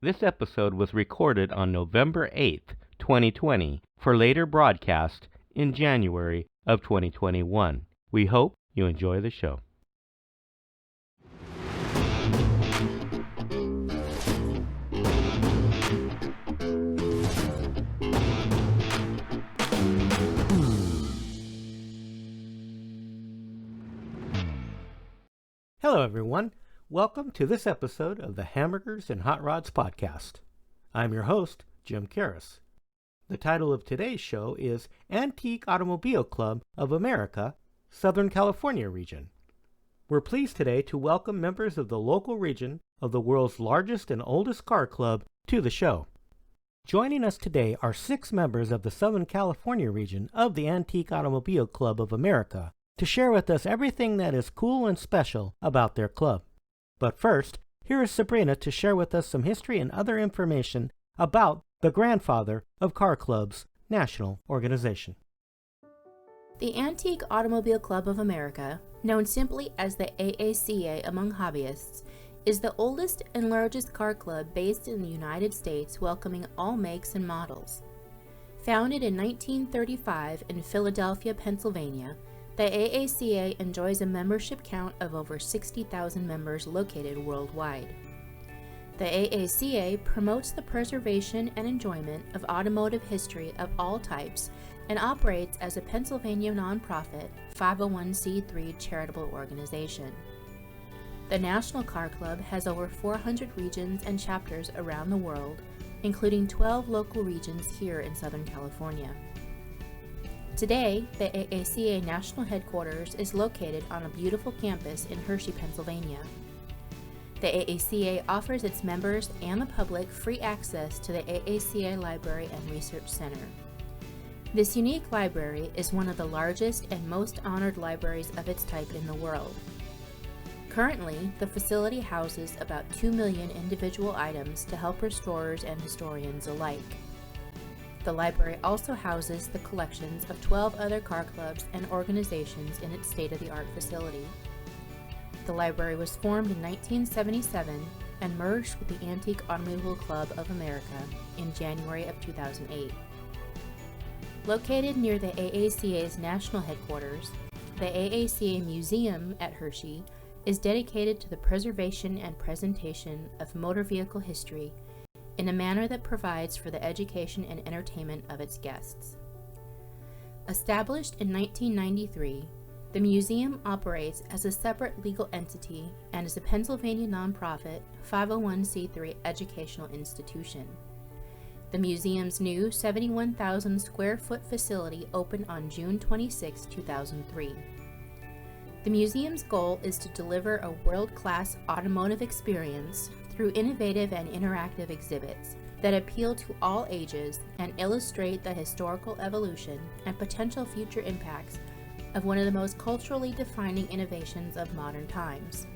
This episode was recorded on November 8th, 2020, for later broadcast in January of 2021. We hope you enjoy the show. Hello, everyone. Welcome to this episode of the Hamburgers and Hot Rods podcast. I'm your host, Jim Karras. The title of today's show is Antique Automobile Club of America, Southern California region. We're pleased today to welcome members of the local region of the world's largest and oldest car club to the show. Joining us today are 6 members of the Southern California region of the Antique Automobile Club of America, to share with us everything that is cool and special about their club. But first, here is Sabrina to share with us some history and other information about the grandfather of car clubs national organization. The Antique Automobile Club of America, known simply as the AACA among hobbyists, is the oldest and largest car club based in the United States, welcoming all makes and models. Founded in 1935 in Philadelphia, Pennsylvania, the AACA enjoys a membership count of over 60,000 members located worldwide. The AACA promotes the preservation and enjoyment of automotive history of all types and operates as a Pennsylvania nonprofit 501c3 charitable organization. The National Car Club has over 400 regions and chapters around the world, including 12 local regions here in Southern California. Today, the AACA National Headquarters is located on a beautiful campus in Hershey, Pennsylvania. The AACA offers its members and the public free access to the AACA Library and Research Center. This unique library is one of the largest and most honored libraries of its type in the world. Currently, the facility houses about 2 million individual items to help restorers and historians alike. The library also houses the collections of 12 other car clubs and organizations in its state-of-the-art facility. The library was formed in 1977 and merged with the Antique Automobile Club of America in January of 2008. Located near the AACA's national headquarters, the AACA Museum at Hershey is dedicated to the preservation and presentation of motor vehicle history in a manner that provides for the education and entertainment of its guests. Established in 1993, the museum operates as a separate legal entity and is a Pennsylvania nonprofit 501c3 educational institution. The museum's new 71,000 square foot facility opened on June 26, 2003. The museum's goal is to deliver a world-class automotive experience through innovative and interactive exhibits that appeal to all ages and illustrate the historical evolution and potential future impacts of one of the most culturally defining innovations of modern times.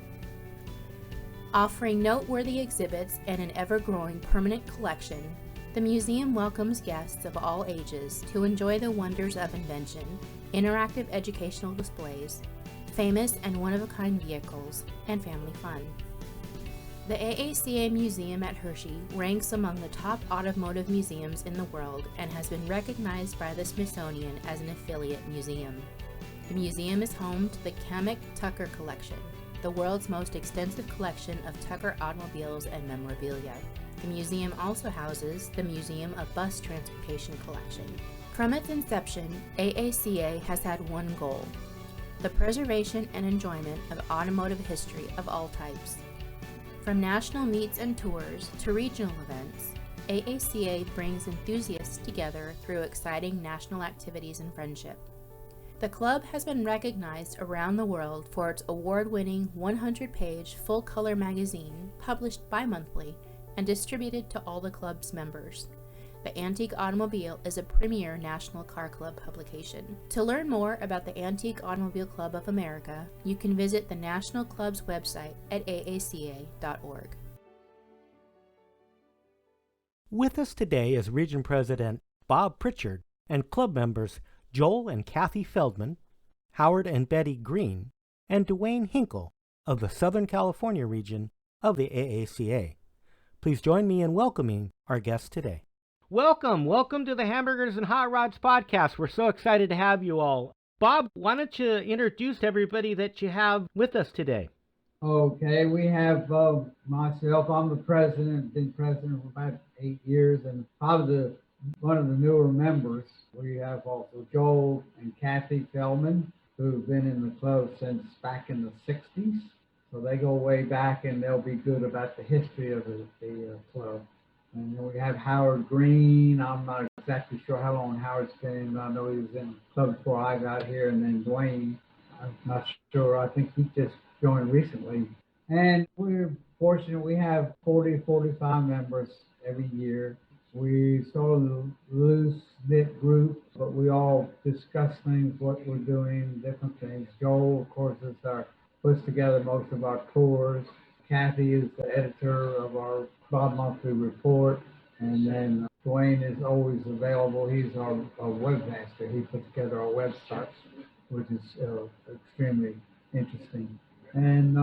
Offering noteworthy exhibits and an ever-growing permanent collection, the museum welcomes guests of all ages to enjoy the wonders of invention, interactive educational displays, famous and one-of-a-kind vehicles, and family fun. The AACA Museum at Hershey ranks among the top automotive museums in the world and has been recognized by the Smithsonian as an affiliate museum. The museum is home to the Kamek-Tucker Collection, the world's most extensive collection of Tucker automobiles and memorabilia. The museum also houses the Museum of Bus Transportation Collection. From its inception, AACA has had one goal: the preservation and enjoyment of automotive history of all types. From national meets and tours to regional events, AACA brings enthusiasts together through exciting national activities and friendship. The club has been recognized around the world for its award-winning 100-page full-color magazine, published bi-monthly and distributed to all the club's members. The Antique Automobile is a premier national car club publication. To learn more about the Antique Automobile Club of America, you can visit the National Club's website at aaca.org. With us today is Region President Bob Pritchard and club members Joel and Kathy Feldman, Howard and Betty Green, and Dwayne Hinkle of the Southern California region of the AACA. Please join me in welcoming our guest today. Welcome to the Hamburgers and Hot Rods podcast. We're so excited to have you all. Bob, why don't you introduce everybody that you have with us today? Okay, we have myself. I'm the president, been president for about 8 years, and probably one of the newer members. We have also Joel and Kathy Feldman, who've been in the club since back in the 60s. So they go way back, and they'll be good about the history of the club. And then we have Howard Green. I'm not exactly sure how long Howard's been, but I know he was in the club before I got here. And then Dwayne, I'm not sure. I think he just joined recently. And we're fortunate we have 40, 45 members every year. We sort of loose-knit group, but we all discuss things, what we're doing, different things. Joel, of course, puts together most of our tours. Kathy is the editor of our bi-monthly report. And then Dwayne is always available. He's our webmaster. He puts together our websites, which is extremely interesting. And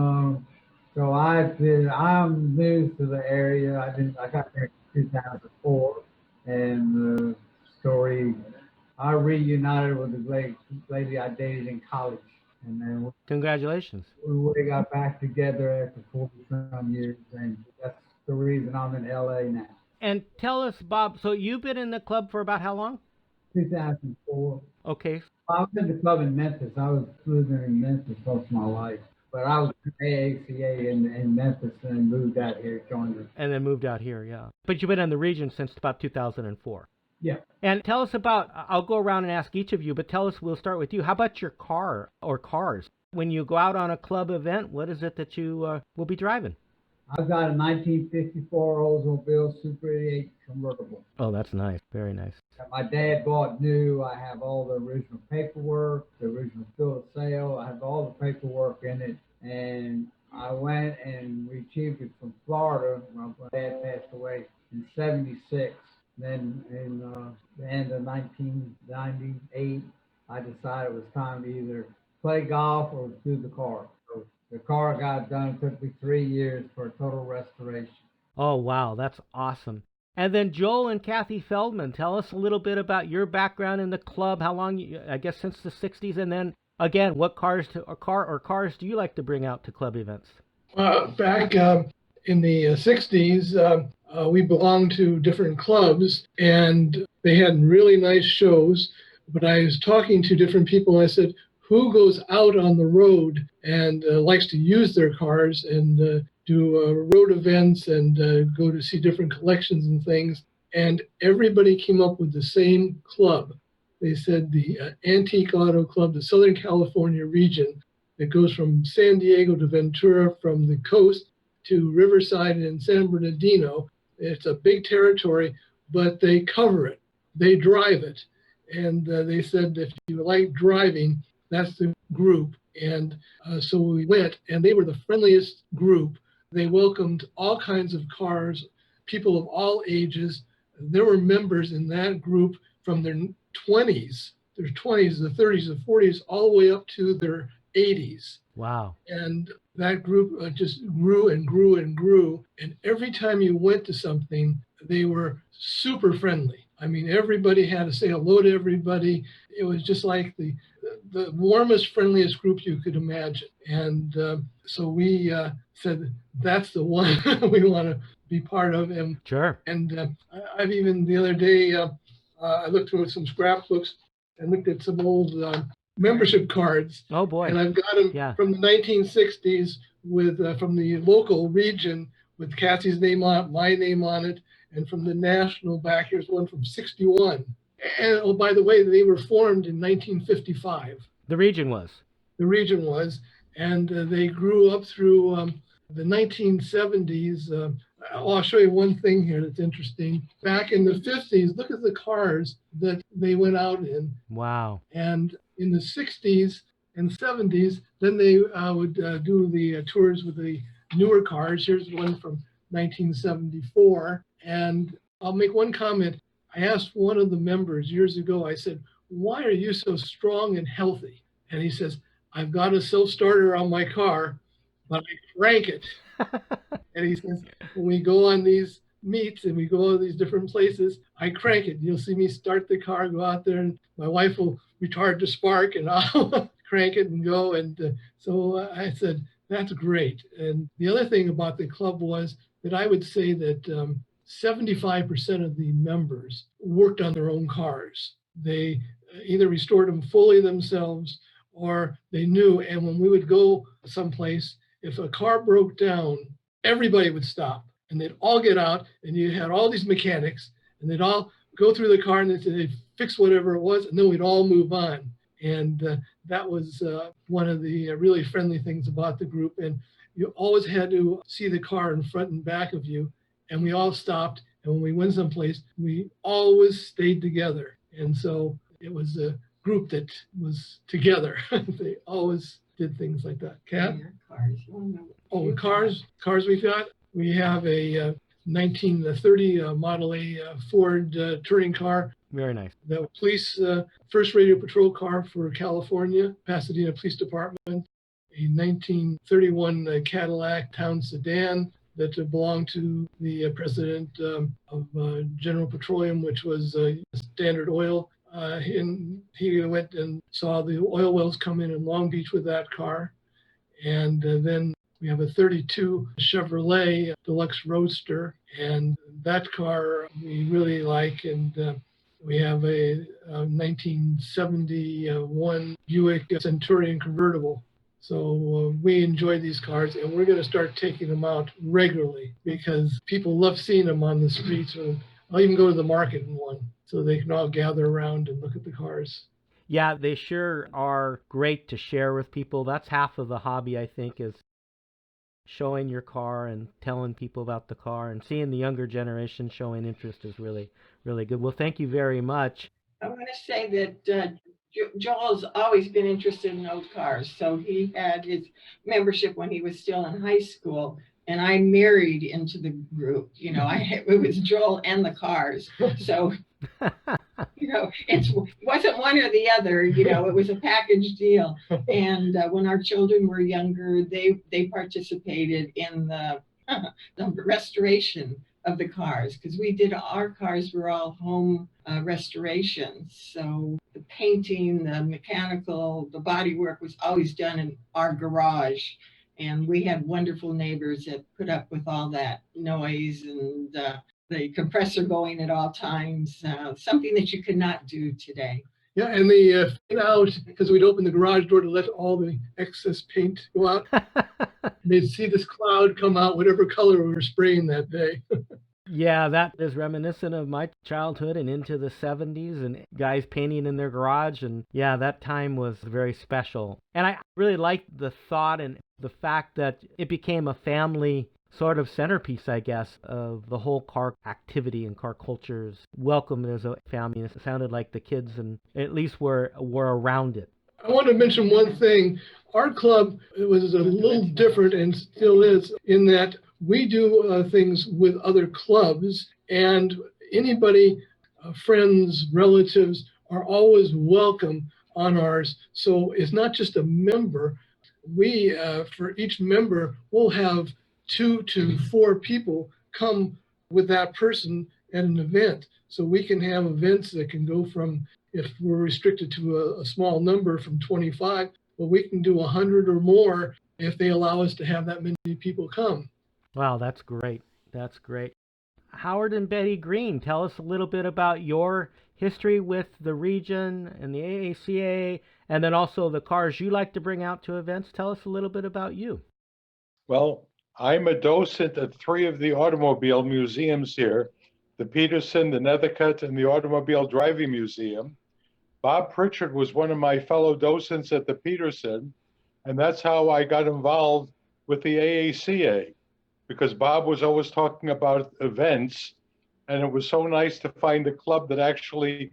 so I'm new to the area. I got here in 2004, and the story, I reunited with the lady I dated in college, and then Congratulations. we got back together after 40-some years, and that's the reason I'm in LA now. And tell us, Bob, so you've been in the club for about how long? 2004. Okay. I was in the club in Memphis. I was living in Memphis most of my life. But I was in AACA in Memphis and then moved out here, joined her. And then moved out here, yeah. But you've been in the region since about 2004. Yeah. And tell us about, I'll go around and ask each of you, but tell us, we'll start with you. How about your car or cars? When you go out on a club event, what is it that you will be driving? I've got a 1954 Oldsmobile Super 88 convertible. Oh, that's nice. Very nice. My dad bought new. I have all the original paperwork, the original bill of sale. I have all the paperwork in it. And I went and retrieved it from Florida. My dad passed away in 76. Then in the end of 1998, I decided it was time to either play golf or do the car. So the car got done. It took me 3 years for a total restoration. Oh, wow. That's awesome. And then Joel and Kathy Feldman, tell us a little bit about your background in the club, how long, I guess since the 60s, and then, again, what cars do you like to bring out to club events? Back in the 60s, we belonged to different clubs, and they had really nice shows, but I was talking to different people, and I said, who goes out on the road and likes to use their cars and do road events and go to see different collections and things? And everybody came up with the same club. They said the Antique Auto Club, the Southern California region, that goes from San Diego to Ventura, from the coast to Riverside and San Bernardino. It's a big territory, but they cover it. They drive it. And they said if you like driving, that's the group. And so we went, and they were the friendliest group. They welcomed all kinds of cars, people of all ages. There were members in that group from their 20s, their 20s, the 30s, the 40s, all the way up to their 80s. Wow. And that group just grew and grew and grew. And every time you went to something, they were super friendly. I mean, everybody had to say hello to everybody. It was just like the warmest, friendliest group you could imagine. And so we said, that's the one we want to be part of. And, sure. And I've even the other day, I looked through some scrapbooks and looked at some old membership cards. Oh, boy. And I've got them from the 1960s with from the local region with Kathy's name on it, my name on it, and from the national back, here's one from 61. And oh, by the way, they were formed in 1955. The region was. The region was, and they grew up through the 1970s. I'll show you one thing here that's interesting. Back in the 50s, look at the cars that they went out in. Wow. And in the 60s and 70s, then they would do the tours with the newer cars. Here's one from 1974. And I'll make one comment. I asked one of the members years ago, I said, why are you so strong and healthy? And he says, I've got a self-starter on my car, but I crank it. And he says, when we go on these meets and we go to these different places, I crank it. You'll see me start the car, go out there, and my wife will retard the spark, and I'll crank it and go. And so I said, that's great. And the other thing about the club was that I would say that 75% of the members worked on their own cars. They either restored them fully themselves or they knew. And when we would go someplace, if a car broke down, everybody would stop and they'd all get out, and you had all these mechanics and they'd all go through the car and they'd fix whatever it was, and then we'd all move on. And that was one of the really friendly things about the group. And you always had to see the car in front and back of you. And we all stopped. And when we went someplace, we always stayed together. And so it was a group that was together. They always did things like that. Kat? Cars. Oh, cars we've got. We have a 1930 Model A Ford touring car. Very nice. The police first radio patrol car for California, Pasadena Police Department. A 1931 Cadillac town sedan that belonged to the president of General Petroleum, which was Standard Oil. And he went and saw the oil wells come in Long Beach with that car. And then we have a 32 Chevrolet Deluxe Roadster, and that car we really like. And we have a 1971 Buick Centurion convertible. So we enjoy these cars, and we're going to start taking them out regularly because people love seeing them on the streets. Or I'll even go to the market in one so they can all gather around and look at the cars. Yeah, they sure are great to share with people. That's half of the hobby, I think, is showing your car and telling people about the car, and seeing the younger generation showing interest is really, really good. Well, thank you very much. I want to say that Joel's always been interested in old cars. So he had his membership when he was still in high school, and I married into the group. You know, it was Joel and the cars. So, you know, it wasn't one or the other. You know, it was a package deal. And when our children were younger, they participated in the restoration of the cars, because our cars were all home restorations. So the painting, the mechanical, the body work was always done in our garage. And we had wonderful neighbors that put up with all that noise and the compressor going at all times, something that you could not do today. Yeah, and they fit out because we'd open the garage door to let all the excess paint go out. They'd see this cloud come out, whatever color we were spraying that day. Yeah, that is reminiscent of my childhood and into the 70s, and guys painting in their garage. And yeah, that time was very special. And I really liked the thought and the fact that it became a family sort of centerpiece, I guess, of the whole car activity and car cultures. Welcomed as a family. It sounded like the kids and at least were around it. I want to mention one thing. Our club, it was a little different and still is, in that we do things with other clubs, and anybody, friends, relatives, are always welcome on ours. So it's not just a member. We, for each member, we'll have 2 to 4 people come with that person at an event. So we can have events that can go from, if we're restricted to a small number, from 25, well, we can do 100 or more if they allow us to have that many people come. Wow, that's great. That's great. Howard and Betty Green, tell us a little bit about your history with the region and the AACA, and then also the cars you like to bring out to events. Tell us a little bit about you. Well, I'm a docent at 3 of the automobile museums here, the Peterson, the Nethercutt, and the Automobile Driving Museum. Bob Pritchard was one of my fellow docents at the Peterson, and that's how I got involved with the AACA, because Bob was always talking about events, and it was so nice to find a club that actually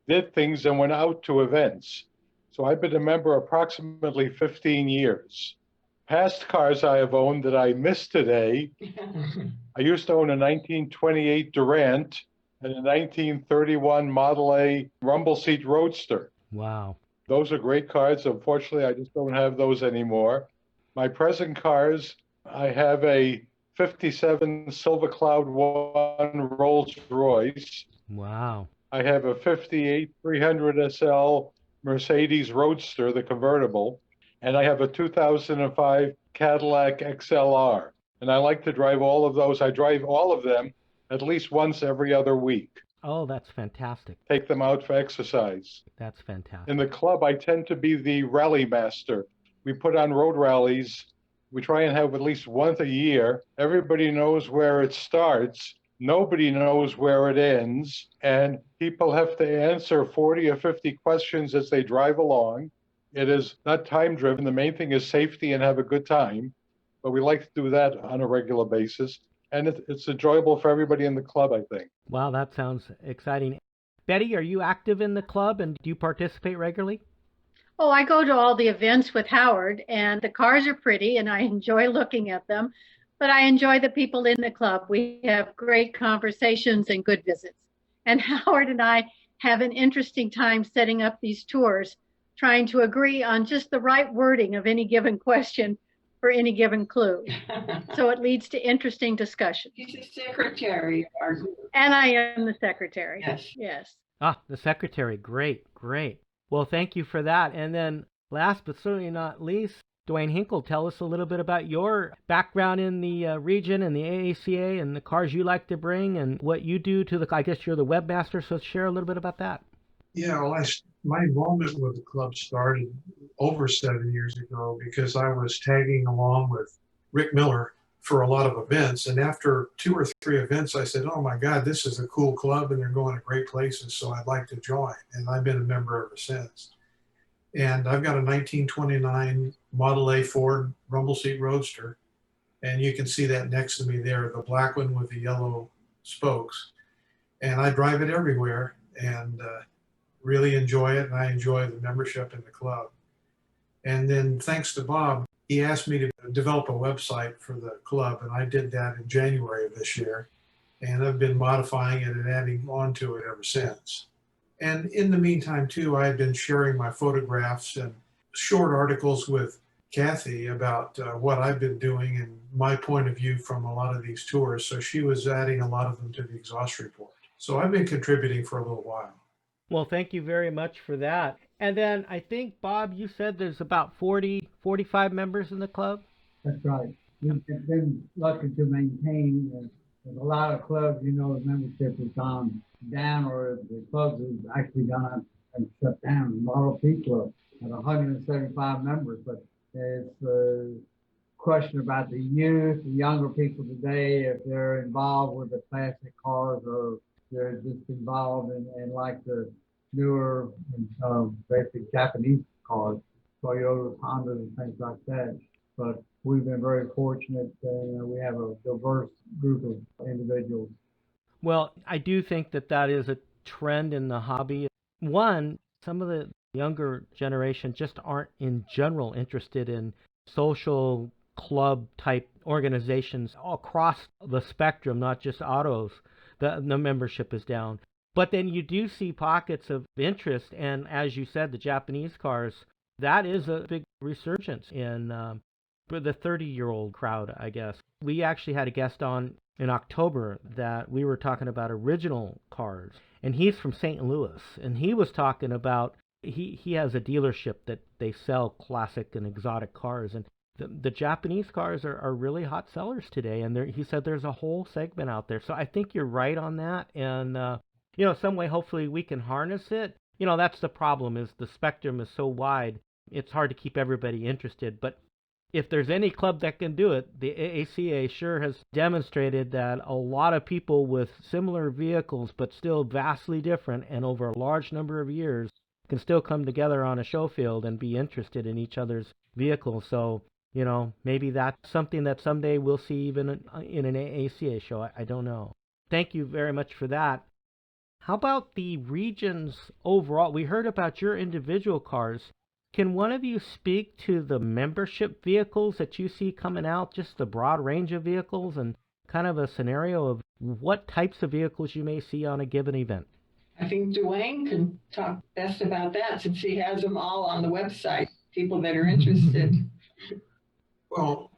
did things and went out to events. So I've been a member approximately 15 years. Past cars I have owned that I miss today, I used to own a 1928 Durant and a 1931 Model A rumble seat Roadster. Wow. Those are great cars. Unfortunately, I just don't have those anymore. My present cars I have a 57 Silver Cloud 1 Rolls Royce. Wow. I have a 58 300 SL Mercedes Roadster, the convertible, and I have a 2005 Cadillac XLR. And I like to drive all of those. I drive all of them at least once every other week. Oh, that's fantastic. Take them out for exercise. That's fantastic. In the club, I tend to be the rally master. We put on road rallies. We try and have at least once a year. Everybody knows where it starts. Nobody knows where it ends. And people have to answer 40 or 50 questions as they drive along. It is not time driven. The main thing is safety and have a good time. But we like to do that on a regular basis. And it's enjoyable for everybody in the club, I think. Wow, that sounds exciting. Betty, are you active in the club and do you participate regularly? Oh, I go to all the events with Howard, and the cars are pretty, and I enjoy looking at them. But I enjoy the people in the club. We have great conversations and good visits. And Howard and I have an interesting time setting up these tours, trying to agree on just the right wording of any given question for any given clue. So it leads to interesting discussion. He's the secretary of our group. And I am the secretary. Yes. Yes. Ah, the secretary. Great, great. Well, thank you for that. And then last but certainly not least, Dwayne Hinkle, tell us a little bit about your background in the region and the AACA and the cars you like to bring and what you do to the, I guess you're the webmaster, so share a little bit about that. Yeah, well, my involvement with the club started over 7 years ago because I was tagging along with Rick Miller for a lot of events. And after 2 or 3 events, I said, oh my God, this is a cool club and they're going to great places, so I'd like to join. And I've been a member ever since. And I've got a 1929 Model A Ford rumble seat Roadster. And you can see that next to me there, the black one with the yellow spokes. And I drive it everywhere and really enjoy it. And I enjoy the membership in the club. And then thanks to Bob, he asked me to develop a website for the club. And I did that in January of this year. And I've been modifying it and adding on to it ever since. And in the meantime, too, I've been sharing my photographs and short articles with Kathy about what I've been doing and my point of view from a lot of these tours. So she was adding a lot of them to the exhaust report. So I've been contributing for a little while. Well, thank you very much for that. And then I think, Bob, you said there's about 45 members in the club? That's right. We've been lucky to maintain, with a lot of clubs, the membership has gone down, or the clubs have actually gone up and shut down. A lot of people have 175 members, but it's a question about the youth, the younger people today, if they're involved with the classic cars or they're just involved in like the newer, basic Japanese cars, Toyotas, Hondas, and things like that. But we've been very fortunate. We have a diverse group of individuals. Well, I do think that is a trend in the hobby. One, some of the younger generation just aren't in general interested in social club type organizations across the spectrum, not just autos. The membership is down. But then you do see pockets of interest. And as you said, the Japanese cars, that is a big resurgence in for the 30-year-old crowd, I guess. We actually had a guest on in October that we were talking about original cars, and he's from St. Louis, and he was talking about he has a dealership that they sell classic and exotic cars, and the Japanese cars are really hot sellers today, and he said there's a whole segment out there. So I think you're right on that, and some way hopefully we can harness it. That's the problem, is the spectrum is so wide, it's hard to keep everybody interested. But if there's any club that can do it, the AACA sure has demonstrated that a lot of people with similar vehicles but still vastly different and over a large number of years can still come together on a show field and be interested in each other's vehicles. So, maybe that's something that someday we'll see even in an AACA show. I don't know. Thank you very much for that. How about the regions overall? We heard about your individual cars. Can one of you speak to the membership vehicles that you see coming out, just the broad range of vehicles, and kind of a scenario of what types of vehicles you may see on a given event? I think Dwayne can talk best about that since he has them all on the website, people that are interested. Well,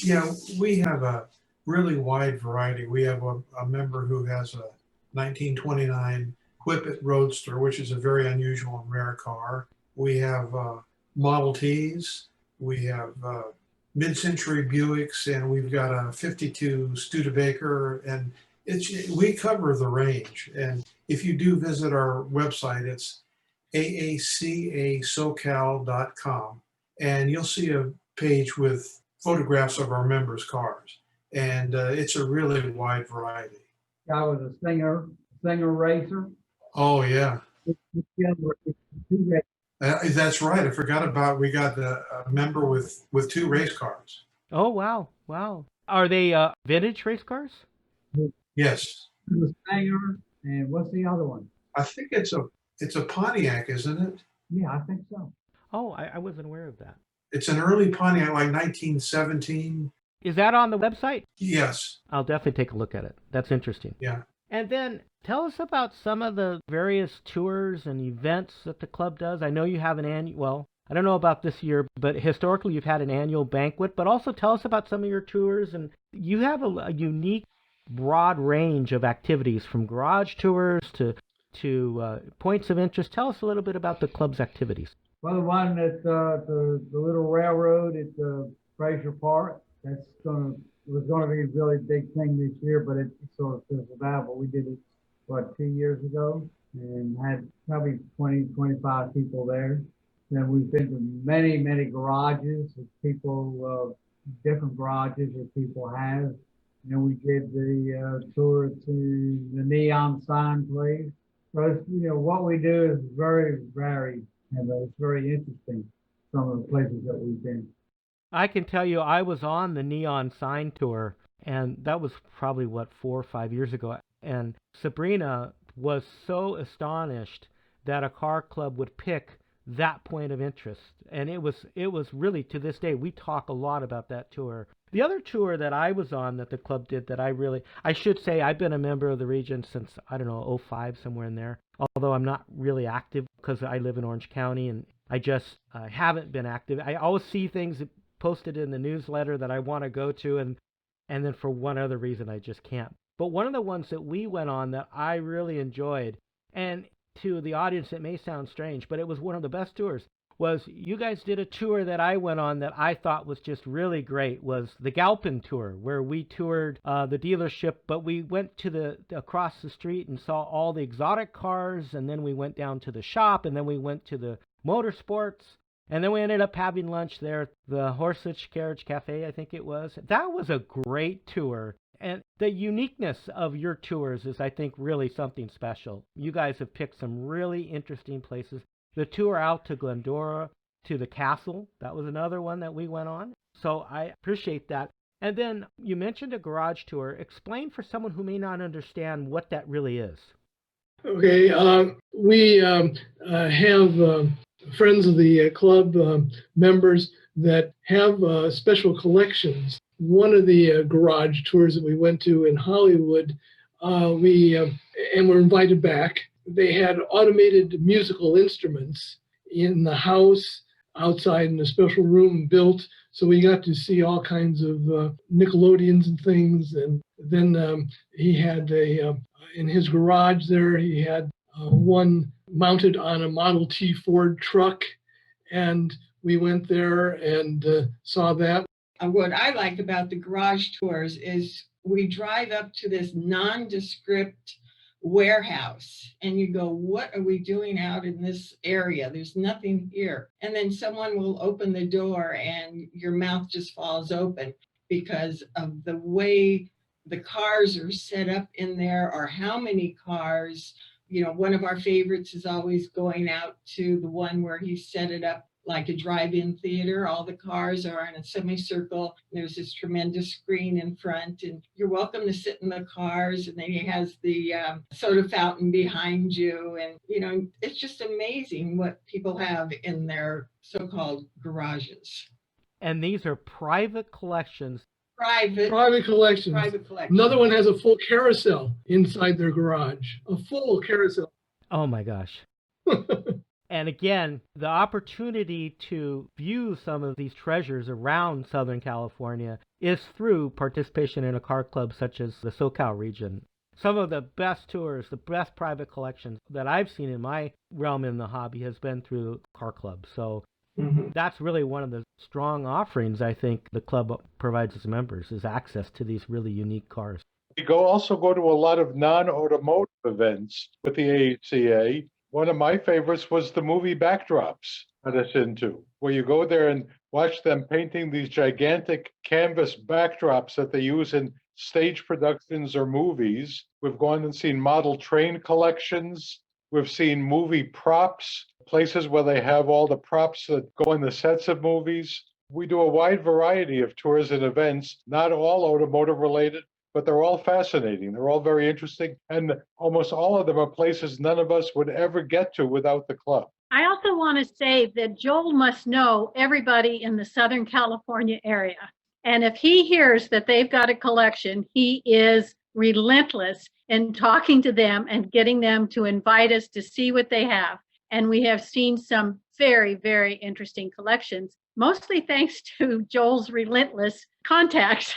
Yeah, we have a really wide variety. We have a member who has a 1929 Whippet Roadster, which is a very unusual and rare car. We have Model Ts. We have mid-century Buicks, and we've got a 52 Studebaker, and we cover the range. And if you do visit our website, it's AACASocal.com, and you'll see a page with photographs of our members' cars. And it's a really wide variety. Guy was a singer racer. Oh, yeah. That's right. I forgot about, we got a member with 2 race cars. Oh, wow. Wow. Are they vintage race cars? Yes. The singer, and what's the other one? I think it's a Pontiac, isn't it? Yeah, I think so. Oh, I wasn't aware of that. It's an early Pontiac, like 1917. Is that on the website? Yes. I'll definitely take a look at it. That's interesting. Yeah. And then tell us about some of the various tours and events that the club does. I know you have an annual, well, I don't know about this year, but historically you've had an annual banquet, but also tell us about some of your tours. And you have a unique, broad range of activities from garage tours to points of interest. Tell us a little bit about the club's activities. Well, the one at the little railroad at Fraser Park, was going to be a really big thing this year, but it sort of fizzled out. But we did it, 2 years ago, and had probably 20, 25 people there. Then we've been to many, many garages of people, different garages that people have. And then we did the tour to the neon sign place. So it's, what we do is very varied, and it's very interesting, some of the places that we've been. I can tell you I was on the neon sign tour, and that was probably, 4 or 5 years ago. And Sabrina was so astonished that a car club would pick that point of interest. And it was really, to this day, we talk a lot about that tour. The other tour that I was on that the club did that I should say I've been a member of the region since, I don't know, 05, somewhere in there. Although I'm not really active because I live in Orange County and I just haven't been active. I always see things posted in the newsletter that I want to go to, and then for one other reason I just can't. But one of the ones that we went on that I really enjoyed, and to the audience it may sound strange, but it was one of the best tours, was you guys did a tour that I went on that I thought was just really great, was the Galpin tour, where we toured the dealership, but we went to across the street and saw all the exotic cars, and then we went down to the shop, and then we went to the motorsports. And then we ended up having lunch there at the Horseage Carriage Cafe, I think it was. That was a great tour. And the uniqueness of your tours is, I think, really something special. You guys have picked some really interesting places. The tour out to Glendora, to the castle, that was another one that we went on. So I appreciate that. And then you mentioned a garage tour. Explain for someone who may not understand what that really is. Okay, we have friends of the club members that have special collections. One of the garage tours that we went to in Hollywood, and were invited back. They had automated musical instruments in the house, outside in a special room built. So we got to see all kinds of Nickelodeons and things. And then he had in his garage there, he had one mounted on a Model T Ford truck, and we went there and saw that. What I like about the garage tours is we drive up to this nondescript warehouse and you go, what are we doing out in this area? There's nothing here. And then someone will open the door and your mouth just falls open because of the way the cars are set up in there, or how many cars. One of our favorites is always going out to the one where he set it up like a drive-in theater. All the cars are in a semicircle. There's this tremendous screen in front, and you're welcome to sit in the cars. And then he has the soda fountain behind you. And, it's just amazing what people have in their so-called garages. And these are private collections. Private collections. Another one has a full carousel inside their garage. A full carousel. Oh my gosh. And again, the opportunity to view some of these treasures around Southern California is through participation in a car club such as the SoCal region. Some of the best tours, the best private collections that I've seen in my realm in the hobby has been through car clubs. So that's really one of the strong offerings I think the club provides its members is access to these really unique cars. We also go to a lot of non-automotive events with the AACA. One of my favorites was the movie backdrops that it's into, where you go there and watch them painting these gigantic canvas backdrops that they use in stage productions or movies. We've gone and seen model train collections. We've seen movie props, places where they have all the props that go in the sets of movies. We do a wide variety of tours and events, not all automotive related, but they're all fascinating. They're all very interesting. And almost all of them are places none of us would ever get to without the club. I also want to say that Joel must know everybody in the Southern California area. And if he hears that they've got a collection, he is relentless in talking to them and getting them to invite us to see what they have. And we have seen some very, very interesting collections, mostly thanks to Joel's relentless contacts.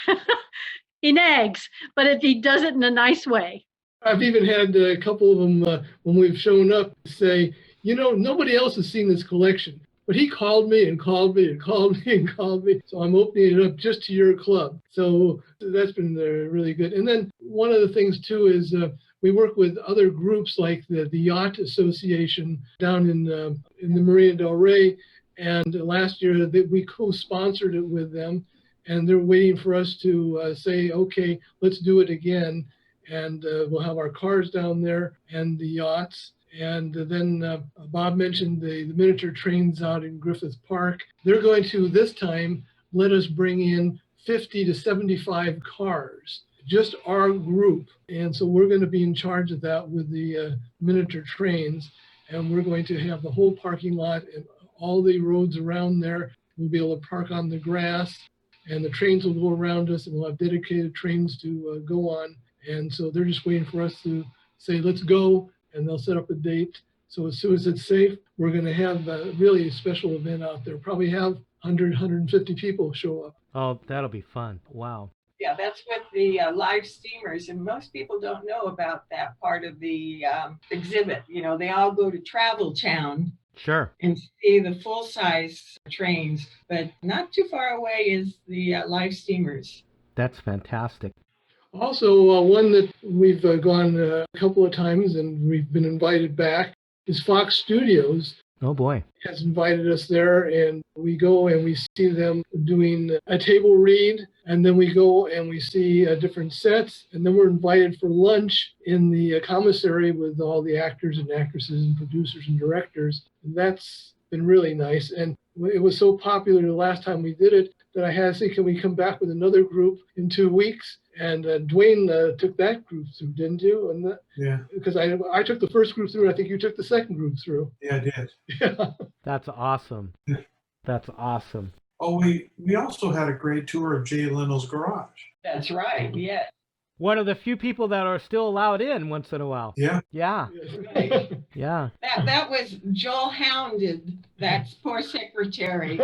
He nags, but he does it in a nice way. I've even had a couple of them when we've shown up say, nobody else has seen this collection, but he called me and called me and called me and called me. So I'm opening it up just to your club. So that's been really good. And then one of the things too is we work with other groups like the Yacht Association down in the Marina del Rey. And last year we co-sponsored it with them. And they're waiting for us to say, okay, let's do it again. And we'll have our cars down there and the yachts. And then Bob mentioned the miniature trains out in Griffith Park. They're going to, this time, let us bring in 50 to 75 cars, just our group. And so we're going to be in charge of that with the miniature trains. And we're going to have the whole parking lot and all the roads around there. We'll be able to park on the grass. And the trains will go around us, and we'll have dedicated trains to go on. And so they're just waiting for us to say, let's go, and they'll set up a date. So as soon as it's safe, we're going to have really a special event out there. Probably have 100, 150 people show up. Oh, that'll be fun. Wow. Yeah, that's with the live steamers, and most people don't know about that part of the exhibit. They all go to Travel Town. Sure. And see the full-size trains, but not too far away is the live steamers. That's fantastic. Also, one that we've gone a couple of times and we've been invited back is Fox Studios. Oh, boy. Has invited us there, and we go and we see them doing a table read, and then we go and we see different sets, and then we're invited for lunch in the commissary with all the actors and actresses and producers and directors. And that's been really nice. And it was so popular the last time we did it that I had to say, can we come back with another group in 2 weeks? And Dwayne took that group through, didn't you? And yeah. Because I took the first group through, and I think you took the second group through. Yeah, I did. Yeah. That's awesome. That's awesome. Oh, we also had a great tour of Jay Leno's garage. That's right, yeah. One of the few people that are still allowed in once in a while. Yeah. Yeah. Right. Yeah. That was Joel hounded that poor secretary.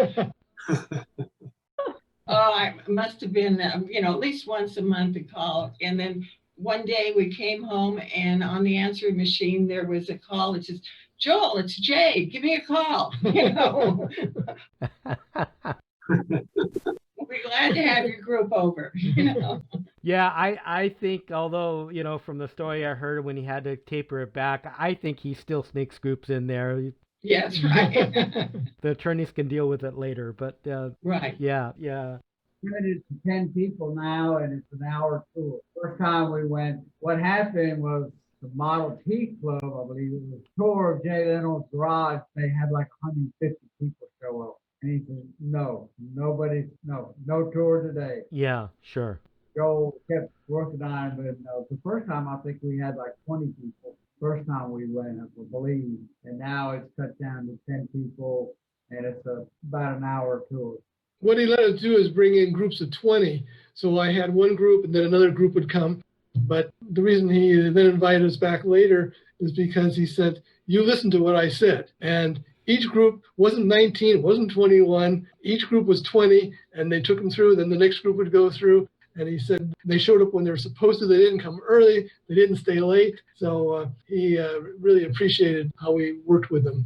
Oh, it must have been, at least once a month a call. And then one day we came home, and on the answering machine, there was a call that says, Joel, it's Jay, give me a call. We'll be glad to have your group over. Yeah, I think, although, from the story I heard when he had to taper it back, I think he still sneaks groups in there. Yes, right. The attorneys can deal with it later, but right. Yeah. Limited to 10 people now, and it's an hour tour. First time we went, what happened was the Model T Club, I believe it was, tour of Jay Leno's garage. They had like 150 people show up. And he said, no tour today. Yeah, sure. Joe kept working on it, but the first time I think we had like 20 people. First time we went, I believe, and now it's cut down to 10 people, and it's about an hour tour. What he let us do is bring in groups of 20. So I had one group, and then another group would come. But the reason he then invited us back later is because he said, you listen to what I said. And each group wasn't 19, wasn't 21. Each group was 20, and they took them through. Then the next group would go through. And he said they showed up when they were supposed to. They didn't come early. They didn't stay late. So he really appreciated how we worked with them.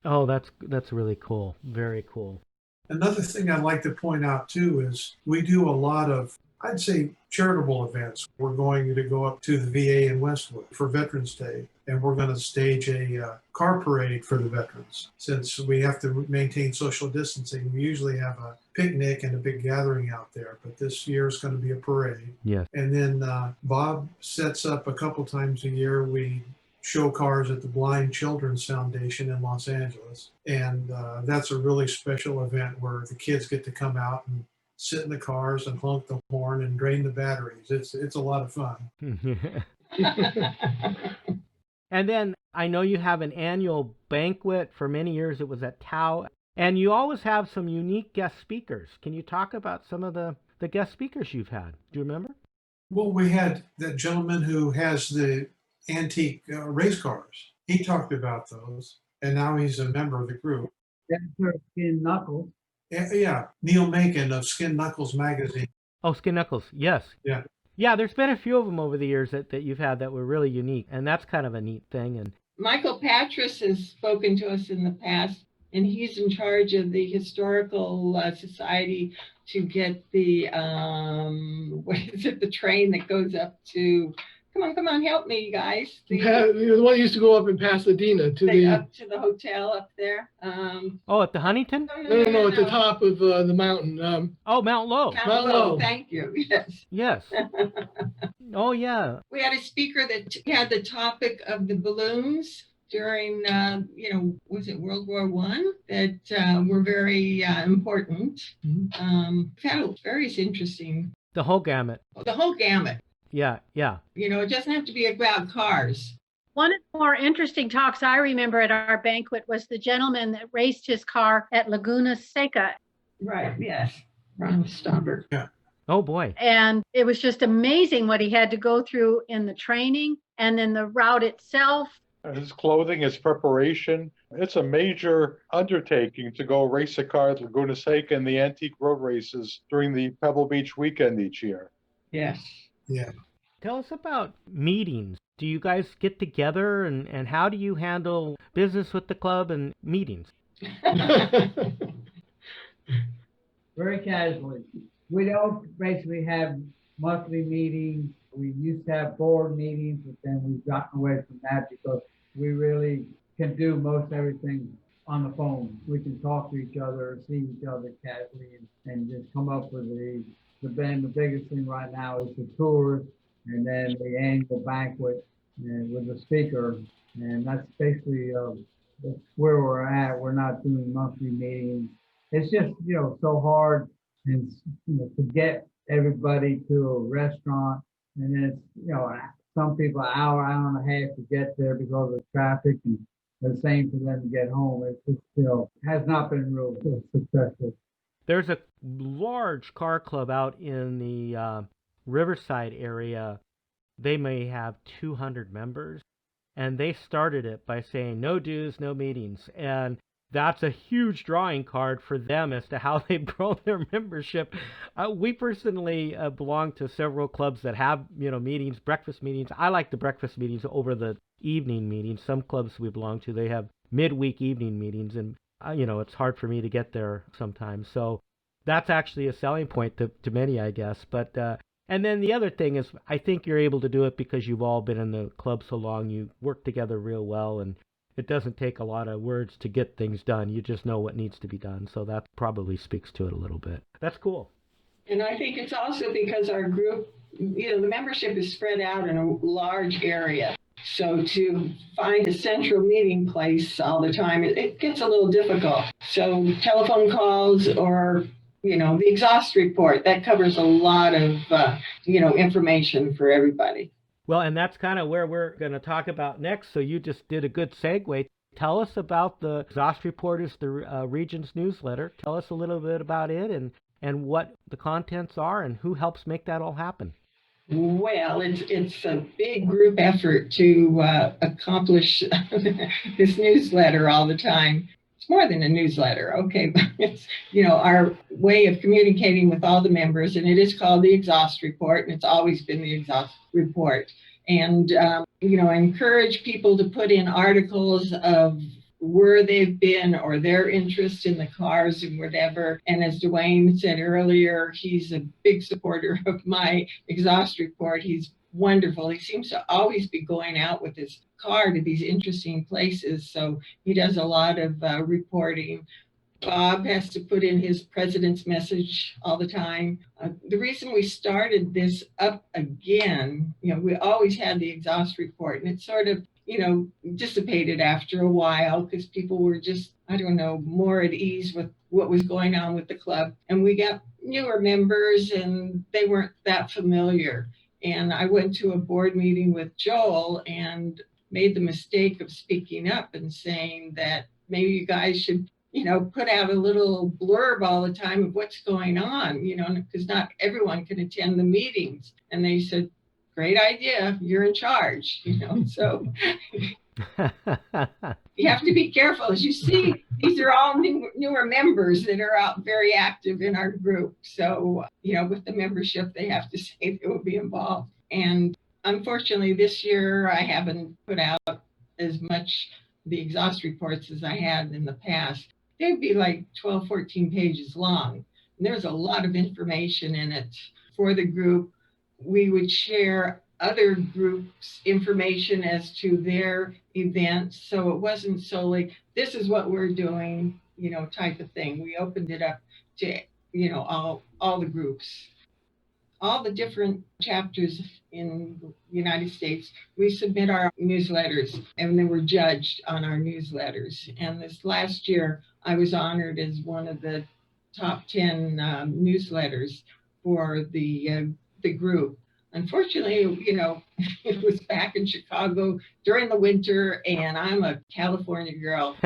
Oh, that's really cool. Very cool. Another thing I'd like to point out too is we do a lot of, I'd say, charitable events. We're going to go up to the VA in Westwood for Veterans Day, and we're going to stage a car parade for the veterans. Since we have to maintain social distancing, we usually have a picnic and a big gathering out there, but this year is going to be a parade. Yes. And then Bob sets up a couple times a year. We show cars at the Blind Children's Foundation in Los Angeles. And that's a really special event where the kids get to come out and sit in the cars and honk the horn and drain the batteries. It's a lot of fun. And then I know you have an annual banquet. For many years it was at Tao. And you always have some unique guest speakers. Can you talk about some of the guest speakers you've had? Do you remember? Well, we had that gentleman who has the antique race cars. He talked about those, and now he's a member of the group. Skin Knuckles. Yeah, Neil Macon of Skin Knuckles magazine. Oh, Skin Knuckles, yes. Yeah. Yeah, there's been a few of them over the years that you've had that were really unique, and that's kind of a neat thing. And Michael Patras has spoken to us in the past, and he's in charge of the Historical Society to get the, what is it, the train that goes up to, come on, help me, you guys. The one that used to go up in Pasadena up to the hotel up there. Oh, at the Huntington? No, at the top of the mountain. Oh, Mount Low. Mount Low, thank you, yes. Yes. Oh, yeah. We had a speaker that had the topic of the balloons during, was it World War I that were very important. That was very interesting. The whole gamut. The whole gamut. Yeah. It doesn't have to be about cars. One of the more interesting talks I remember at our banquet was the gentleman that raced his car at Laguna Seca. Right, yes. Ron Stauber. Yeah. Oh, boy. And it was just amazing what he had to go through in the training and then the route itself. His clothing, his preparation. It's a major undertaking to go race a car at Laguna Seca and the antique road races during the Pebble Beach weekend each year. Yes. Yeah. Tell us about meetings. Do you guys get together, and how do you handle business with the club and meetings? Very casually. We don't basically have monthly meetings. We used to have board meetings, but then we've gotten away from that because we really can do most everything on the phone. We can talk to each other, see each other casually, and just come up with the biggest thing right now is the tours, and then the annual banquet with the speaker, and that's basically that's where we're at. We're not doing monthly meetings. It's just so hard and to get everybody to a restaurant, and then it's some people an hour and a half to get there because of traffic, and the same for them to get home. It's just has not been real successful. There's a large car club out in the Riverside area. They may have 200 members, and they started it by saying no dues, no meetings. And that's a huge drawing card for them as to how they've grown their membership. We personally belong to several clubs that have, meetings, breakfast meetings. I like the breakfast meetings over the evening meetings. Some clubs we belong to, they have midweek evening meetings, and it's hard for me to get there sometimes. So that's actually a selling point to many, I guess. But and then the other thing is, I think you're able to do it because you've all been in the club so long. You work together real well, and it doesn't take a lot of words to get things done. You just know what needs to be done. So that probably speaks to it a little bit. That's cool. And I think it's also because our group, the membership is spread out in a large area. So to find a central meeting place all the time, it gets a little difficult. So telephone calls or, the exhaust report, that covers a lot of, information for everybody. Well, and that's kind of where we're going to talk about next. So you just did a good segue. Tell us about the exhaust report, is the Region's newsletter. Tell us a little bit about it and what the contents are and who helps make that all happen. Well, it's a big group effort to accomplish this newsletter all the time. It's more than a newsletter, okay, but it's, our way of communicating with all the members, and it is called the Exhaust Report, and it's always been the Exhaust Report. And, I encourage people to put in articles of where they've been or their interest in the cars and whatever. And as Dwayne said earlier, he's a big supporter of my Exhaust Report. He's wonderful. He seems to always be going out with his car to these interesting places. So he does a lot of reporting. Bob has to put in his president's message all the time. The reason we started this up again, we always had the Exhaust Report, and it sort of, dissipated after a while because people were just, more at ease with what was going on with the club. And we got newer members and they weren't that familiar. And I went to a board meeting with Joel and made the mistake of speaking up and saying that maybe you guys should put out a little blurb all the time of what's going on, because not everyone can attend the meetings. And they said, great idea, you're in charge, so you have to be careful. As you see, these are all newer members that are out very active in our group. So, with the membership, they have to say they will be involved. And unfortunately, this year, I haven't put out as much the Exhaust Reports as I had in the past. They'd be like 12, 14 pages long. And there's a lot of information in it for the group. We would share other groups' information as to their events. So it wasn't solely, this is what we're doing, type of thing. We opened it up to, all the groups. All the different chapters in the United States, we submit our newsletters and then we're judged on our newsletters. And this last year, I was honored as one of the top 10 newsletters for the group. Unfortunately, it was back in Chicago during the winter and I'm a California girl.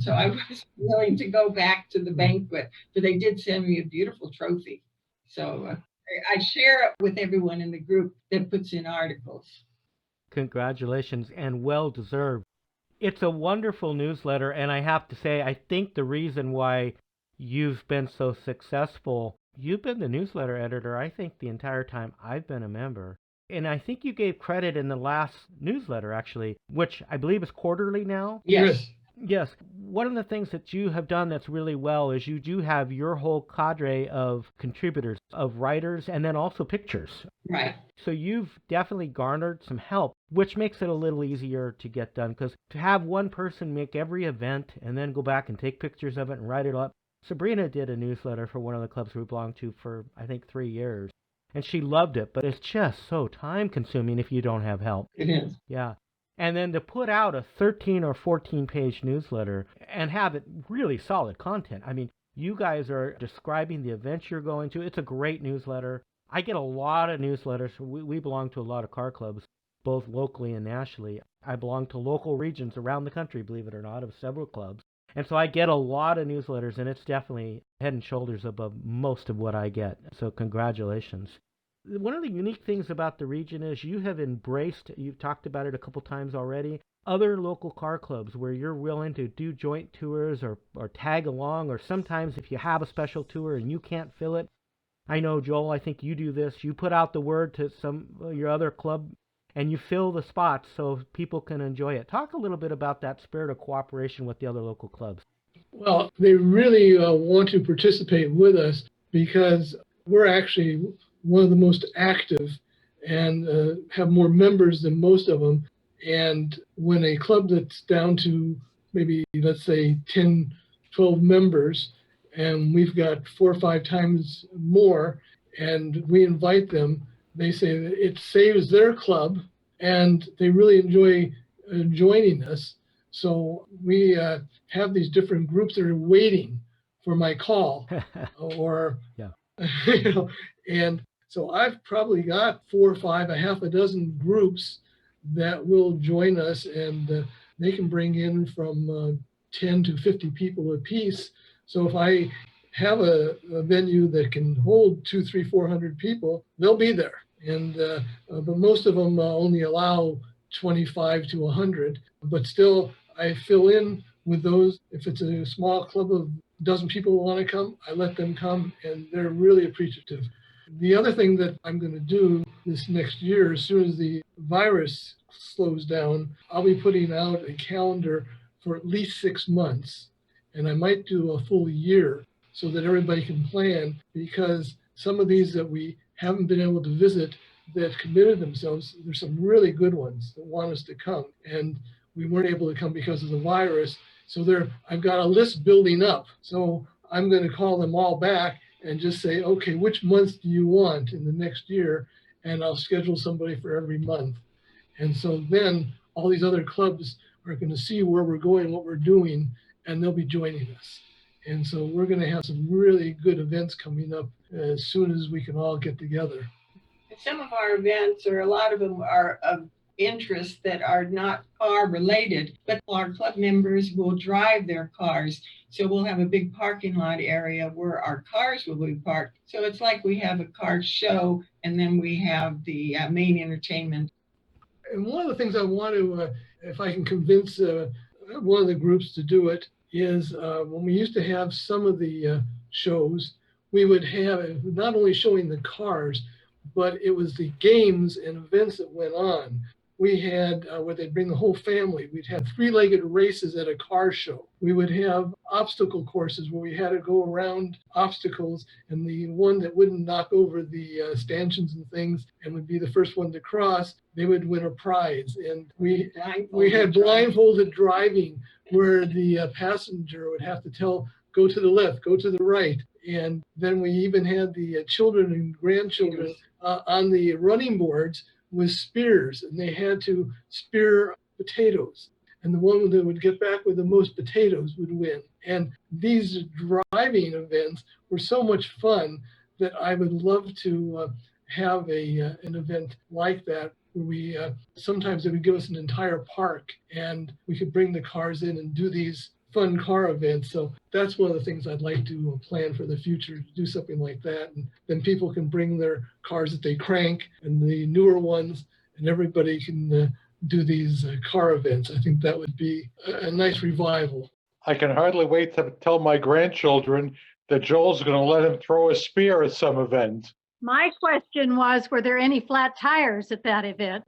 So I was willing to go back to the banquet, but they did send me a beautiful trophy. So I share it with everyone in the group that puts in articles. Congratulations, and well deserved. It's a wonderful newsletter, and I have to say, I think the reason why you've been so successful, you've been the newsletter editor, I think, the entire time I've been a member. And I think you gave credit in the last newsletter, actually, which I believe is quarterly now. Yes. Yes. One of the things that you have done that's really well is you do have your whole cadre of contributors, of writers, and then also pictures. Right. So you've definitely garnered some help, which makes it a little easier to get done. Because to have one person make every event and then go back and take pictures of it and write it up. Sabrina did a newsletter for one of the clubs we belonged to for, I think, 3 years. And she loved it, but it's just so time-consuming if you don't have help. It is. Yeah. And then to put out a 13 or 14-page newsletter and have it really solid content. I mean, you guys are describing the events you're going to. It's a great newsletter. I get a lot of newsletters. We belong to a lot of car clubs, both locally and nationally. I belong to local regions around the country, believe it or not, of several clubs. And so I get a lot of newsletters, and it's definitely head and shoulders above most of what I get. So congratulations. One of the unique things about the region is you have embraced, you've talked about it a couple times already, other local car clubs where you're willing to do joint tours or tag along, or sometimes if you have a special tour and you can't fill it. I know, Joel, I think you do this. You put out the word to your other club and you fill the spots so people can enjoy it. Talk a little bit about that spirit of cooperation with the other local clubs. Well, they really want to participate with us because we're actually one of the most active and have more members than most of them. And when a club that's down to maybe, let's say, 10, 12 members, and we've got 4 or 5 times more, and we invite them, they say that it saves their club, and they really enjoy joining us. So we have these different groups that are waiting for my call, or yeah. And so I've probably got 4 or 5, a half a dozen groups that will join us, and they can bring in from 10 to 50 people apiece. So if I have a venue that can hold 200, 300, 400 people, they'll be there. and but most of them only allow 25 to 100. But still, I fill in with those. If it's a small club of a dozen people who want to come, I let them come, and they're really appreciative. The other thing that I'm going to do this next year, as soon as the virus slows down, I'll be putting out a calendar for at least 6 months. And I might do a full year so that everybody can plan, because some of these that we haven't been able to visit that committed themselves, there's some really good ones that want us to come. And we weren't able to come because of the virus. So I've got a list building up. So I'm going to call them all back and just say, okay, which months do you want in the next year? And I'll schedule somebody for every month. And so then all these other clubs are going to see where we're going, what we're doing, and they'll be joining us. And so we're going to have some really good events coming up as soon as we can all get together. Some of our events, or a lot of them, are of interest that are not car related, but our club members will drive their cars. So we'll have a big parking lot area where our cars will be parked. So it's like we have a car show, and then we have the main entertainment. And one of the things I want to, if I can convince one of the groups to do it, is when we used to have some of the shows, we would have not only showing the cars, but it was the games and events that went on. We had where they'd bring the whole family. We'd have three-legged races at a car show. We would have obstacle courses where we had to go around obstacles, and the one that wouldn't knock over the stanchions and things and would be the first one to cross, they would win a prize. And we had blindfolded driving where the passenger would have to tell, go to the left, go to the right. And then we even had the children and grandchildren on the running boards with spears, and they had to spear potatoes. And the one that would get back with the most potatoes would win. And these driving events were so much fun that I would love to have an event like that, where we sometimes they would give us an entire park and we could bring the cars in and do these fun car events. So that's one of the things I'd like to plan for the future, to do something like that. And then people can bring their cars that they crank and the newer ones, and everybody can do these car events. I think that would be a nice revival. I can hardly wait to tell my grandchildren that Joel's going to let him throw a spear at some event. My question was, were there any flat tires at that event?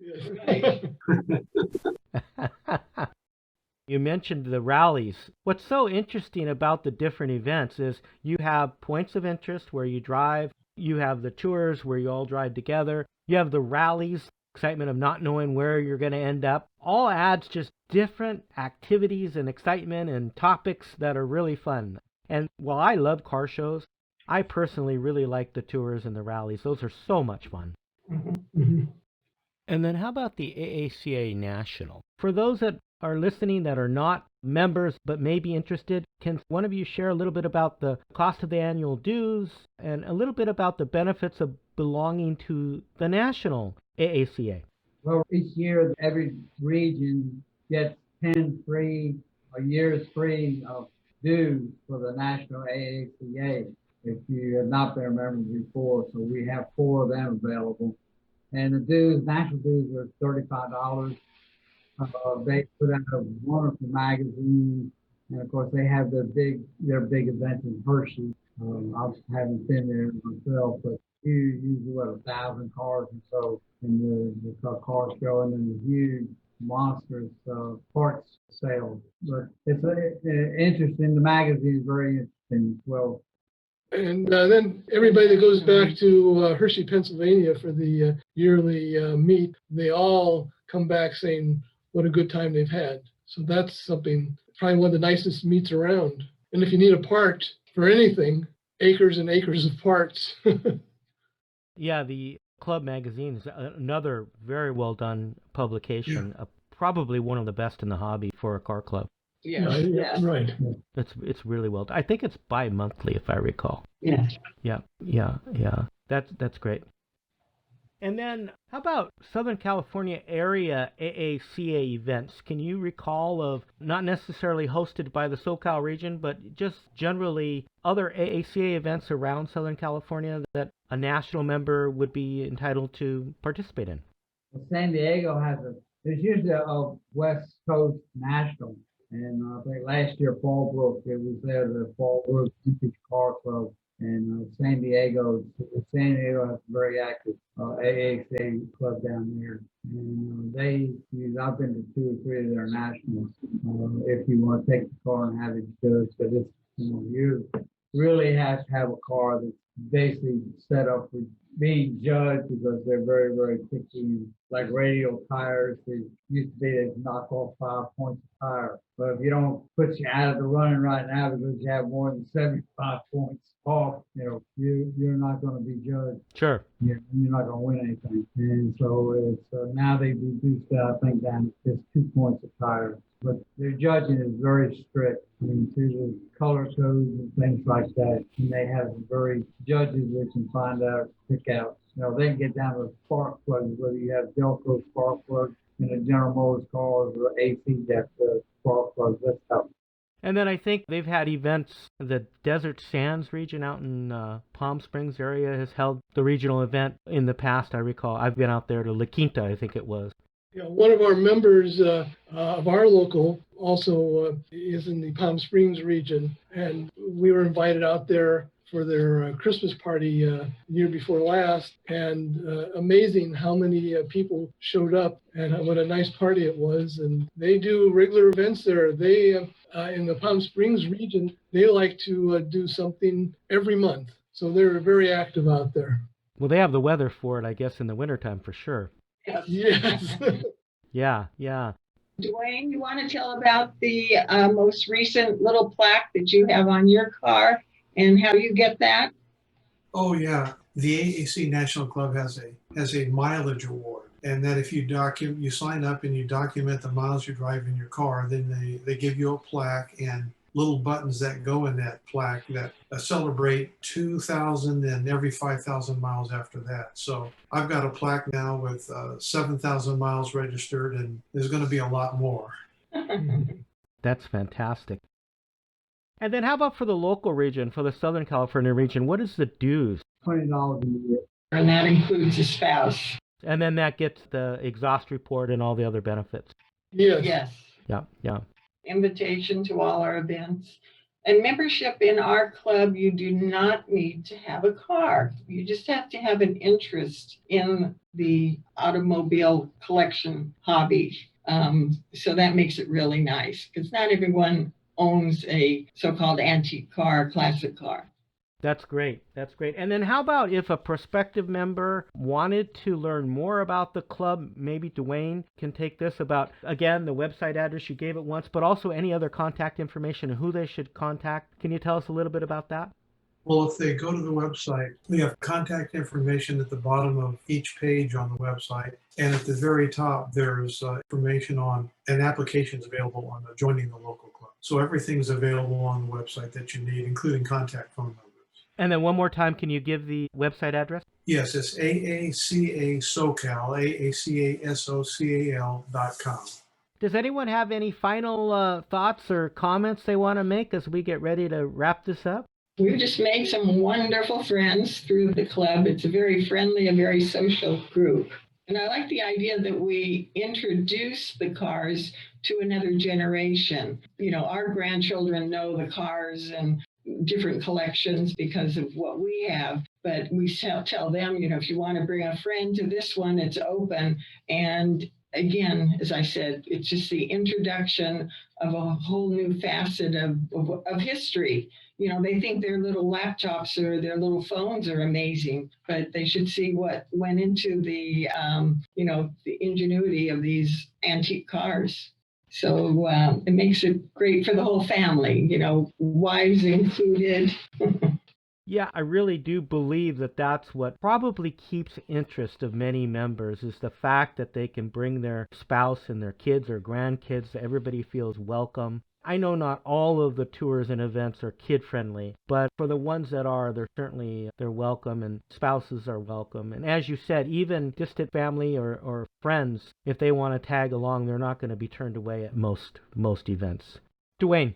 You mentioned the rallies. What's so interesting about the different events is you have points of interest where you drive, you have the tours where you all drive together, you have the rallies, excitement of not knowing where you're going to end up. All adds just different activities and excitement and topics that are really fun. And while I love car shows, I personally really like the tours and the rallies. Those are so much fun. Mm-hmm. And then how about the AACA National? For those that are listening that are not members but may be interested, can one of you share a little bit about the cost of the annual dues and a little bit about the benefits of belonging to the National AACA? Well, each year, every region gets 10 free, a year's free of dues for the National AACA if you have not been a member before. So we have 4 of them available. And the dues, national dues, are $35. They put out a wonderful magazine, and of course they have their big events in Hershey. I haven't been there myself, but usually 1,000 cars or so in the car show, and then the huge monstrous parts sale. But it's interesting. The magazine is very interesting as well. And then everybody that goes back to Hershey, Pennsylvania for the yearly meet, they all come back saying what a good time they've had. So that's something, probably one of the nicest meets around. And if you need a part for anything, acres and acres of parts. Yeah, the Club magazine is another very well done publication, probably one of the best in the hobby for a car club. Yeah. Right. It's really well done. I think it's bi-monthly, if I recall. Yeah. Yeah. That's great. And then how about Southern California area AACA events? Can you recall of, not necessarily hosted by the SoCal region, but just generally other AACA events around Southern California that a national member would be entitled to participate in? Well, San Diego there's usually a West Coast National. And I think last year, Fallbrook, it was there, the Fallbrook Vintage Car Club. And San Diego has a very active AACA club down there. And I've been to 2 or 3 of their nationals. If you want to take the car and have it judged, but you really have to have a car that's basically set up for being judged, because they're very, very picky. Like radial tires, they used to be they knock off 5 points a tire. But if you don't put you out of the running right now because you have more than 75 points off, you're not going to be judged. Sure. You're not going to win anything. And so it's now they've reduced that, I think, down to just 2 points a tire. But their judging is very strict. I mean, through the color codes and things like that. And they have very judges that can find out, pick out. They can get down to spark plugs, whether you have Delco spark plugs in a General Motors cars or AC depth spark plugs. That's tough. And then I think they've had events, the Desert Sands region out in Palm Springs area has held the regional event in the past, I recall. I've been out there to La Quinta, I think it was. One of our members of our local also is in the Palm Springs region, and we were invited out there for their Christmas party year before last, and amazing how many people showed up and what a nice party it was. And they do regular events there. They in the Palm Springs region, they like to do something every month, so they're very active out there. Well, they have the weather for it, I guess, in the wintertime for sure. Yes. Yeah. Dwayne, you want to tell about the most recent little plaque that you have on your car and how you get that? Oh yeah, the AAC National Club has a mileage award, and that if you sign up and you document the miles you drive in your car, then they give you a plaque and little buttons that go in that plaque that celebrate 2,000 and every 5,000 miles after that. So I've got a plaque now with 7,000 miles registered, and there's going to be a lot more. That's fantastic. And then how about for the local region, for the Southern California region, what is the dues? $20 a year. And that includes a spouse. And then that gets the exhaust report and all the other benefits. Yes. Yeah. Invitation to all our events. And membership in our club, you do not need to have a car. You just have to have an interest in the automobile collection hobby. So that makes it really nice, because not everyone owns a so-called antique car, classic car. That's great. And then how about if a prospective member wanted to learn more about the club, maybe Dwayne can take this about, again, the website address, you gave it once, but also any other contact information and who they should contact. Can you tell us a little bit about that? Well, if they go to the website, we have contact information at the bottom of each page on the website. And at the very top, there's information on and applications available on joining the local club. So everything's available on the website that you need, including contact phone numbers. And then one more time, can you give the website address? Yes, it's AACA SoCal, AACASOCAL.com. Does anyone have any final thoughts or comments they want to make as we get ready to wrap this up? We've just made some wonderful friends through the club. It's a very friendly and very social group. And I like the idea that we introduce the cars to another generation. Our grandchildren know the cars and different collections because of what we have, but we tell them, if you want to bring a friend to this one, it's open. And again, as I said, it's just the introduction of a whole new facet of history. They think their little laptops or their little phones are amazing, but they should see what went into the ingenuity of these antique cars. So it makes it great for the whole family, wives included. Yeah, I really do believe that that's what probably keeps interest of many members, is the fact that they can bring their spouse and their kids or grandkids. Everybody feels welcome. I know not all of the tours and events are kid-friendly, but for the ones that are, they're welcome, and spouses are welcome. And as you said, even distant family or friends, if they want to tag along, they're not going to be turned away at most events. Dwayne.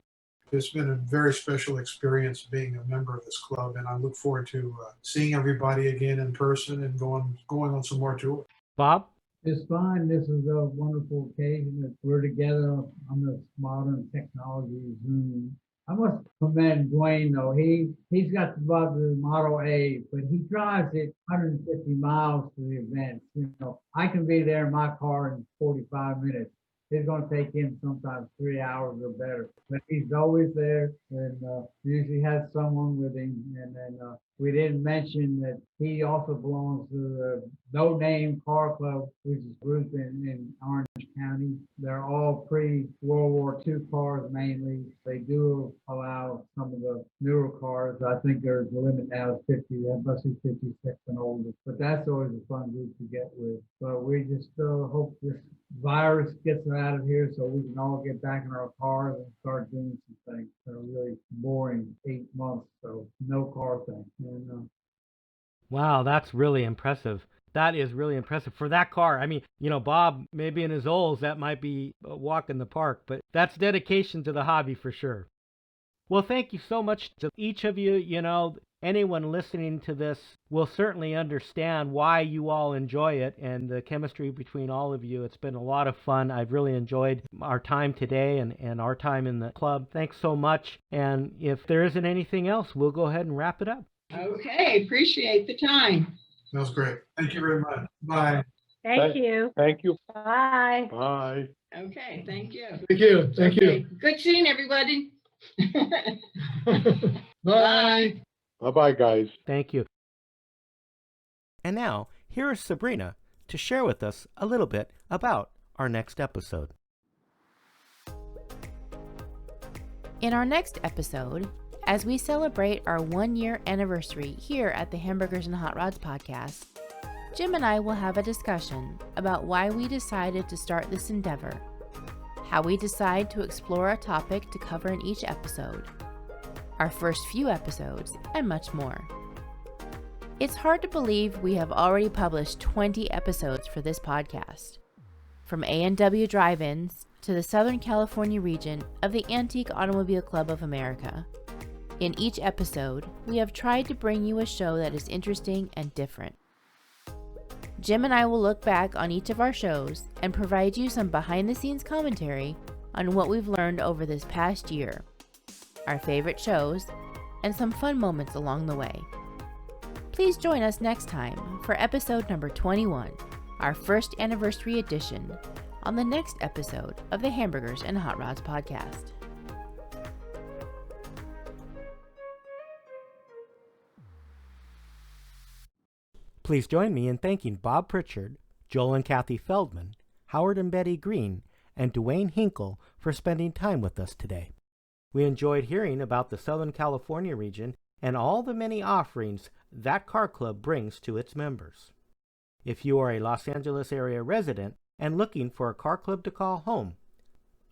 It's been a very special experience being a member of this club, and I look forward to seeing everybody again in person and going on some more tours. Bob? It's fine. This is a wonderful occasion that we're together on this modern technology Zoom. I must commend Dwayne though. He's got the Model A, but he drives it 150 miles to the event. You know, I can be there in my car in 45 minutes. It's going to take him sometimes 3 hours or better, but he's always there and usually has someone with him. And then we didn't mention that he also belongs to the No Name Car Club, which is a group in Orange County. They're all pre-World War II cars mainly. They do allow some of the newer cars. I think there's a limit now is 50. That must be 56 and older. But that's always a fun group to get with. But we just hope this virus gets out of here so we can all get back in our cars and start doing some things. They're really boring 8 months, so no car thing. And, Wow, that's really impressive. That is really impressive for that car. I mean, you know, Bob, maybe in his Olds, that might be a walk in the park, but that's dedication to the hobby for sure. Well, thank you so much to each of you. You know, anyone listening to this will certainly understand why you all enjoy it and the chemistry between all of you. It's been a lot of fun. I've really enjoyed our time today and our time in the club. Thanks so much. And if there isn't anything else, we'll go ahead and wrap it up. Okay, appreciate the time. That was great. Thank you very much. Bye. Thank you. Thank you. Bye. Bye. Okay, thank you. Thank you. Thank Okay, good seeing everybody. you. Bye. Bye-bye, guys. Thank you. And now, here is Sabrina to share with us a little bit about our next episode. In our next episode, as we celebrate our 1-year anniversary here at the Hamburgers and Hot Rods podcast, Jim and I will have a discussion about why we decided to start this endeavor, how we decide to explore a topic to cover in each episode, our first few episodes, and much more. It's hard to believe we have already published 20 episodes for this podcast, from A&W Drive-Ins to the Southern California region of the Antique Automobile Club of America. In each episode, we have tried to bring you a show that is interesting and different. Jim and I will look back on each of our shows and provide you some behind-the-scenes commentary on what we've learned over this past year, our favorite shows, and some fun moments along the way. Please join us next time for episode number 21, our first anniversary edition, on the next episode of the Hamburgers and Hot Rods podcast. Please join me in thanking Bob Pritchard, Joel and Kathy Feldman, Howard and Betty Green, and Dwayne Hinkle for spending time with us today. We enjoyed hearing about the Southern California region and all the many offerings that car club brings to its members. If you are a Los Angeles area resident and looking for a car club to call home,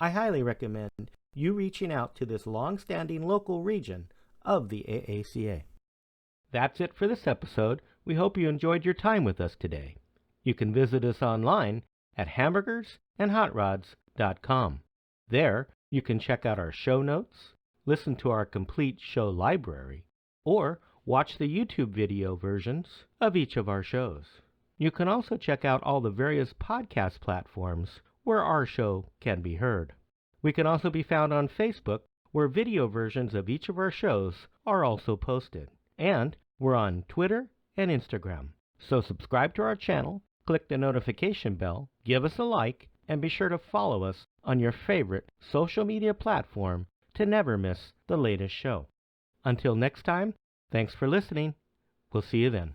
I highly recommend you reaching out to this long-standing local region of the AACA. That's it for this episode. We hope you enjoyed your time with us today. You can visit us online at hamburgers&hotrods.com. There, you can check out our show notes, listen to our complete show library, or watch the YouTube video versions of each of our shows. You can also check out all the various podcast platforms where our show can be heard. We can also be found on Facebook, where video versions of each of our shows are also posted. And we're on Twitter and Instagram. So subscribe to our channel, click the notification bell, give us a like, and be sure to follow us on your favorite social media platform to never miss the latest show. Until next time, thanks for listening. We'll see you then.